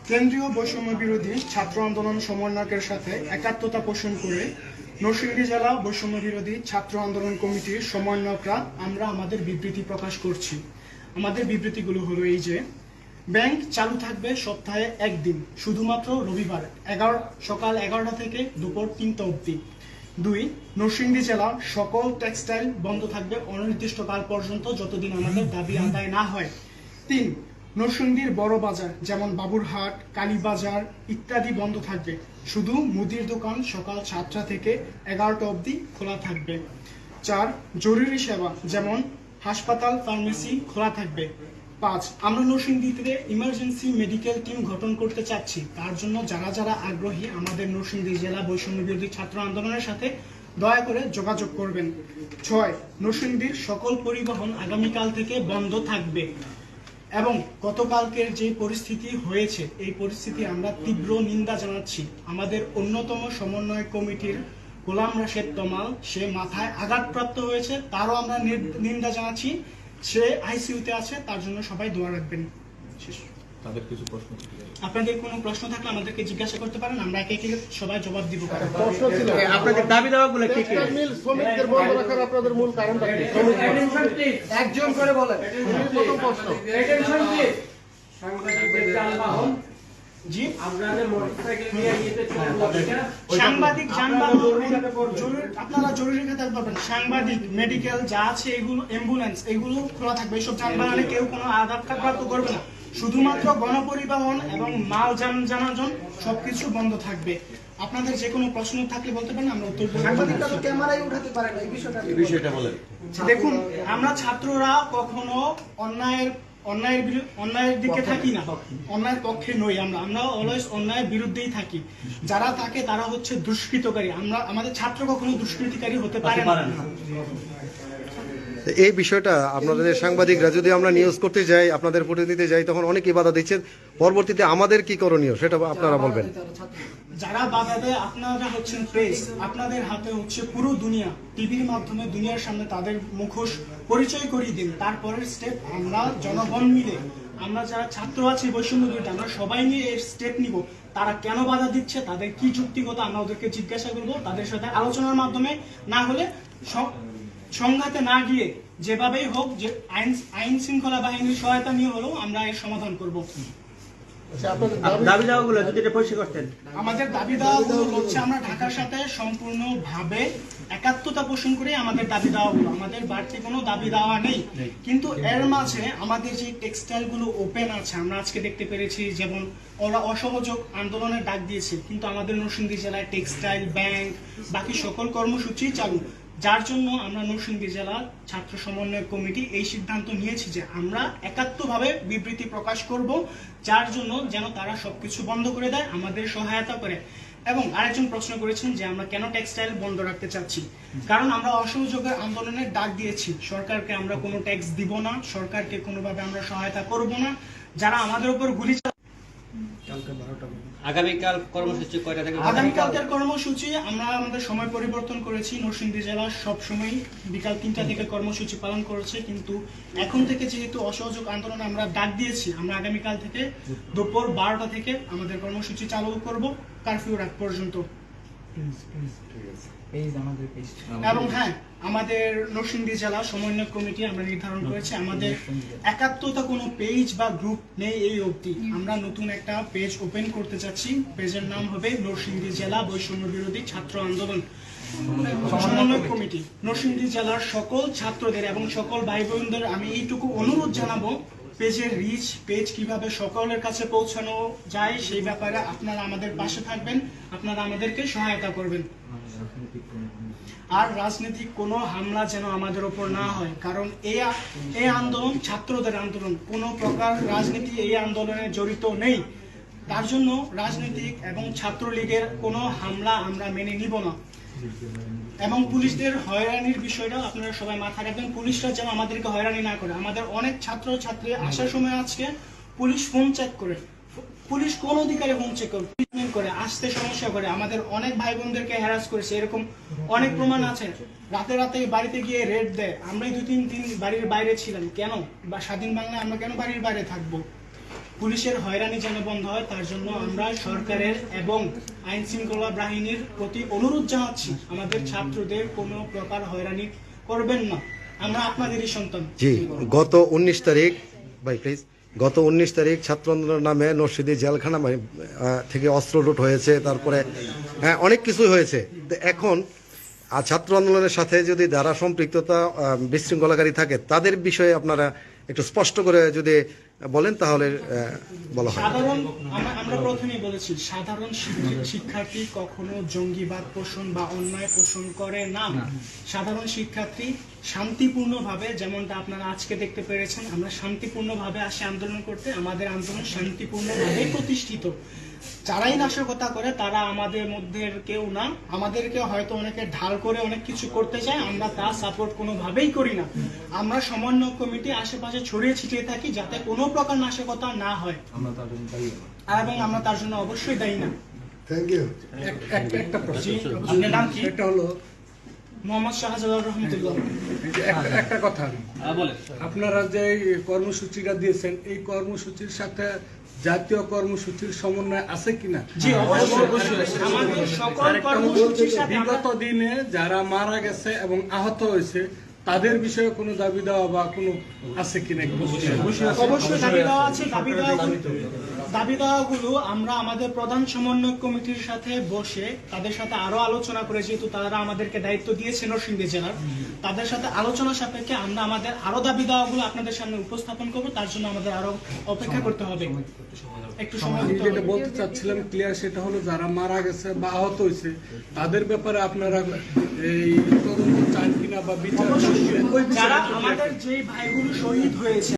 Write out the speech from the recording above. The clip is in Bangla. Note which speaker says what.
Speaker 1: কেন্দ্রীয় বৈষম্য বিরোধী ছাত্র আন্দোলন সমন্বয়কের সাথে একাত্মতা পোষণ করে নরসিংদী জেলা বৈষম্য বিরোধী ছাত্র আন্দোলন কমিটির সমন্বয়করা আমরা আমাদের বিবৃতি প্রকাশ করছি। আমাদের বিবৃতিগুলো হলো এই যে, ব্যাংক চালু থাকবে সপ্তাহে একদিন, শুধুমাত্র রবিবার সকাল 11টা থেকে দুপুর 3টা অবধি। 2, নরসিংদী জেলার সকল টেক্সটাইল বন্ধ থাকবে অনির্দিষ্টকাল পর্যন্ত, যতদিন আমাদের দাবি আদায় না হয়। 3, নরসিংদীর বড় বাজার যেমন বাবুরহাট, কালীবাজার ইত্যাদি বন্ধ থাকবে, শুধু মুদির দোকান সকাল 7টা থেকে 11টা অবধি খোলা থাকবে। 4, জরুরি সেবা যেমন হাসপাতাল, ফার্মেসি খোলা থাকবে। 5, আমরা নরসিংদীতে ইমার্জেন্সি মেডিকেল টিম গঠন করতে চাচ্ছি। তার জন্য যারা যারা আগ্রহী আমাদের নরসিংদী জেলা বৈষম্য বিরোধী ছাত্র আন্দোলনের সাথে দয়া করে যোগাযোগ করবেন। 6, নরসিংদীর সকল পরিবহন আগামীকাল থেকে বন্ধ থাকবে এবং গতকালকের যে পরিস্থিতি হয়েছে এই পরিস্থিতি আমরা তীব্র নিন্দা জানাচ্ছি। আমাদের অন্যতম সমন্বয় কমিটির গোলাম রাশেদ তমাল, সে মাথায় আঘাতপ্রাপ্ত হয়েছে, তারও আমরা নিন্দা জানাচ্ছি। সে আইসিইউতে আছে, তার জন্য সবাই দোয়া রাখবেন।
Speaker 2: তাদের কিছু প্রশ্ন,
Speaker 1: আপনাদের কোনো প্রশ্ন থাকলে আমাদেরকে জিজ্ঞাসা করতে পারেন, আমরা একে একে সবাই জবাব দিব।
Speaker 3: প্রশ্ন ছিল
Speaker 4: আপনাদের দাবি দাওয়াগুলো কি কি?
Speaker 3: মিল শ্রমিকদের বন্ধ রাখার আপনাদের মূল কারণটা কি?
Speaker 4: একজন করে বলেন।
Speaker 3: প্রথম প্রশ্ন,
Speaker 4: সাংবাদিকদের যানবাহন,
Speaker 1: জি,
Speaker 4: আপনাদের মোটরসাইকেল নিয়ে যেতে
Speaker 1: সাংবাদিক যানবাহন আপনারা জরুরি খাতায় পাবেন। সাংবাদিক, মেডিকেল যা আছে এগুলো, অ্যাম্বুলেন্স এগুলো খোলা থাকবে। এইসব যানবাহনে কেউ কোনো আঘাত প্রাপ্ত করবে না, শুধুমাত্র গণপরিবহন এবং মাল যানবাহন সবকিছু বন্ধ থাকবে। আপনাদের যে কোনো প্রশ্ন থাকলে বলতে পারেন, আমরা উত্তর দেব।
Speaker 5: সাংবাদিকরা তো ক্যামেরায় উঠাতে পারে না, এই বিষয়টা
Speaker 2: বলেন।
Speaker 1: দেখুন, আমরা ছাত্ররা কখনো অন্যায়ের দিকে থাকি না, অন্যায়ের পক্ষে নই। আমরা অলওয়েজ অন্যায়ের বিরুদ্ধেই থাকি। যারা থাকে তারা হচ্ছে দুষ্কৃতকারী। আমাদের ছাত্র কখনো দুষ্কৃতিকারী হতে পারে না।
Speaker 6: এই বিষয়টা আপনাদের সাংবাদিকরা যদি আমরা নিউজ করতে যাই, আপনাদের প্রতিনিধিতে যাই, তখন অনেকেই বাধা দিচ্ছেন। পরবর্তীতে আমাদের কি করণীয় সেটা আপনারা বলবেন।
Speaker 1: যারা বাধা দেয়, আপনারা হচ্ছেন প্রেস, আপনাদের হাতে হচ্ছে পুরো দুনিয়া। টিভির মাধ্যমে দুনিয়ার সামনে তাদের মুখোশ পরিচয় করিয়ে দিন। তারপরের স্টেপ আমরা জনগণ মিলে, আমরা যারা ছাত্র আছি বৈষম্য বিরোধী, আমরা সবাই নিয়ে এর স্টেপ নিব। তারা কেন বাধা দিচ্ছে, তাদের কি যুক্তিগত, আমরা ওদেরকে জিজ্ঞাসা করবো। তাদের সাথে আলোচনার মাধ্যমে, না হলে সংঘাতে না গিয়ে যেভাবেই হোক, যে আইন শৃঙ্খলা বাহিনীর সহায়তা নিয়ে হলেও আমরা এর সমাধান করব।
Speaker 4: দাবি দাওয়াগুলো যদি এটা পরিষ্কার করতেন।
Speaker 1: আমাদের দাবি দাওয়াগুলো হচ্ছে, আমরা ঢাকার সাথে সম্পূর্ণভাবে একাত্মতা পোষণ করে আমাদের দাবি দাওয়াগুলো, আমাদের বাড়তি কোনো দাবি দাওয়া নেই। কিন্তু এর মাঝে আমাদের যে টেক্সটাইল গুলো ওপেন আছে, আমরা আজকে দেখতে পেরেছি, যেমন ওরা অসহযোগ আন্দোলনের ডাক দিয়েছে, কিন্তু আমাদের নরসিংদী জেলায় টেক্সটাইল, ব্যাংক, বাকি সকল কর্মসূচি চালু। যার জন্য আমরা নরসিংদী জেলা ছাত্র সমন্বয় কমিটি এই সিদ্ধান্ত নিয়েছি যে আমরা একাত্মভাবে বিবৃতি প্রকাশ করব, যার জন্য যেন তারা সবকিছু বন্ধ করে দেয়, আমাদের সহায়তা করে। এবং আরেকজন প্রশ্ন করেছেন যে আমরা কেন টেক্সটাইল বন্ধ রাখতে চাচ্ছি। কারণ আমরা অসহযোগের আন্দোলনের ডাক দিয়েছি। সরকারকে আমরা কোনো ট্যাক্স দিব না, সরকারকে কোনোভাবে আমরা সহায়তা করব না। যারা আমাদের উপর গুলি
Speaker 4: আগামীকাল কর্মসূচি কয়টা থেকে?
Speaker 1: আগামীকালকের কর্মসূচি আমরা আমাদের সময় পরিবর্তন করেছি। নরসিংদী জেলা সবসময় বিকাল 3টা থেকে কর্মসূচি পালন করেছে, কিন্তু এখন থেকে যেহেতু অসহযোগ আন্দোলন আমরা ডাক দিয়েছি, আমরা আগামীকাল থেকে দুপুর 12টা থেকে আমাদের কর্মসূচি চালু করব, কারফিউ রাত পর্যন্ত। এবং হ্যাঁ, আমাদের নরসিংদী জেলা সমন্বয় কমিটি আমরা নির্ধারণ করেছি, আমাদের একাত্মতা কোনো পেজ বা গ্রুপ নেই এই অবধি। আমরা নতুন একটা পেজ ওপেন করতে চাচ্ছি। পেজের নাম হবে নরসিংদী জেলা বৈষম্য বিরোধী ছাত্র আন্দোলন সমন্বয় কমিটি। নরসিংদী জেলার সকল ছাত্রদের এবং সকল ভাই বোনদের আমি এইটুকু অনুরোধ জানাবো, পেজের রিচ, পেজ কিভাবে সকলের কাছে পৌঁছানো যায় সেই ব্যাপারে আপনারা আমাদের পাশে থাকবেন, আপনারা আমাদেরকে সহায়তা করবেন। আর রাজনৈতিক কোনো হামলা যেন আমাদের উপর না হয়, কারণ এই আন্দোলন ছাত্রদের আন্দোলন, কোনো প্রকার রাজনীতি এই আন্দোলনে জড়িত নেই। তার জন্য রাজনৈতিক এবং ছাত্রলীগের কোনো হামলা আমরা মেনে নিব না। এবং পুলিশদের হয়রানির বিষয়টাও আপনারা সবাই মাথায় রাখবেন, পুলিশরা যেন আমাদেরকে হয়রানি না করে। আমাদের অনেক ছাত্র ছাত্রী আসার সময় আজকে পুলিশ ফোন চেক করে, পুলিশ কোন অধিকারে ফোন চেক করে আসতে সমস্যা করে, আমাদের অনেক ভাই বোনদেরকে হ্যারাস করেছে, এরকম অনেক প্রমাণ আছে। রাতে রাতে বাড়িতে গিয়ে রেড দেয়। আমরাই 2-3 দিন বাড়ির বাইরে ছিলাম, কেন? বা স্বাধীন বাংলায় আমরা কেন বাড়ির বাইরে থাকবো? পুলিশের হয়রানি যেন বন্ধ হয়, তার জন্য আমরা সরকারের এবং আইন শৃঙ্খলা বাহিনীর প্রতি অনুরোধ জানাচ্ছি, আমাদের ছাত্রদের কোনো প্রকার হয়রানি করবেন না। আমরা আপনাদেরই সন্তান।
Speaker 6: জি, গত 19 তারিখ ভাই প্লিজ, গত 19 তারিখ ছাত্র আন্দোলনের নামে নরসিংদী জেলখানা থেকে অস্ত্র লুট হয়েছে, তারপরে হ্যাঁ অনেক কিছুই হয়েছে। তো এখন ছাত্র আন্দোলনের সাথে যদি যারা সম্পৃক্ততা বিশৃঙ্খলাকারী থাকে তাদের বিষয়ে আপনারা একটু স্পষ্ট করে যদি বলেন তাহলে বলা হয়।
Speaker 1: সাধারণ আমরা প্রথমেই বলেছি, সাধারণ শিক্ষার্থী কখনো জঙ্গিবাদ পোষণ বা অন্যায় পোষণ করে না। সাধারণ শিক্ষার্থী শান্তিপূর্ণভাবে, যেমনটা আপনারা আজকে দেখতে পেরেছেন, আমরা শান্তিপূর্ণভাবে আসি আন্দোলন করতে। আমাদের আন্দোলন শান্তিপূর্ণভাবে প্রতিষ্ঠিত। যারাই নাশকতা করে তারা আমাদের মধ্যে কেউ না। আমাদেরকে হয়তো অনেকে ঢাল করে অনেক কিছু করতে চায়, আমরা তা সাপোর্ট কোনোভাবেই করি না। আমরা সমন্বয় কমিটি আশেপাশে ছড়িয়ে ছিটিয়ে থাকি যাতে কোনো প্রকার নাশকতা না হয়,
Speaker 2: আমরা তার জন্য দায়ী না।
Speaker 1: এবং আমরা তার জন্য অবশ্যই দায়ী না।
Speaker 3: Thank you.
Speaker 7: একটা প্রশ্ন,
Speaker 1: আপনার নাম কি?
Speaker 7: এটা হলো
Speaker 1: মোহাম্মদ শাহজালাল রহমতুল্লাহ।
Speaker 7: এই যে একটা কথা,
Speaker 4: বলেন।
Speaker 7: আপনারা যে এই কর্মসূচিটা দিয়েছেন, এই কর্মসূচির সাথে জাতীয় কর্মসূচির সমন্বয় আছে কিনা?
Speaker 1: জি, অবশ্যই। আমাদের সকল
Speaker 7: আরেকটা হলো,
Speaker 1: কর্মসূচির সাথে
Speaker 7: বিগত দিনে যারা মারা গেছে এবং আহত হয়েছে তাদের বিষয়ে কোনো দাবি দেওয়া বা কোনো আছে কিনা একটু বলবেন?
Speaker 1: অবশ্যই দাবি দেওয়া আছে। দাবি দেওয়াগুলো আমরা আমাদের প্রধান সমন্বয় কমিটির সাথে বসে তাদের সাথে আরো আলোচনা করে, যেহেতু তারা আমাদেরকে দায়িত্ব দিয়েছে নরসিংদী জেলার, তাদের সাথে আলোচনা সাপেক্ষে আমরা আমাদের আরো দাবি দেওয়াগুলো আপনাদের সামনে উপস্থাপন করবো। তার জন্য আমাদের আরো অপেক্ষা করতে হবে, একটু সময়
Speaker 7: আমি
Speaker 1: দিতে
Speaker 7: যেটা
Speaker 1: হবে।
Speaker 7: বলতে চাচ্ছিলাম ক্লিয়ার, সেটা হলো যারা মারা গেছে বা আহত হয়েছে তাদের ব্যাপারে আপনারা এই তদন্ত চান কিনা বা বিচার চান কিনা?
Speaker 1: যারা আমাদের যে ভাইগুলো শহীদ হয়েছে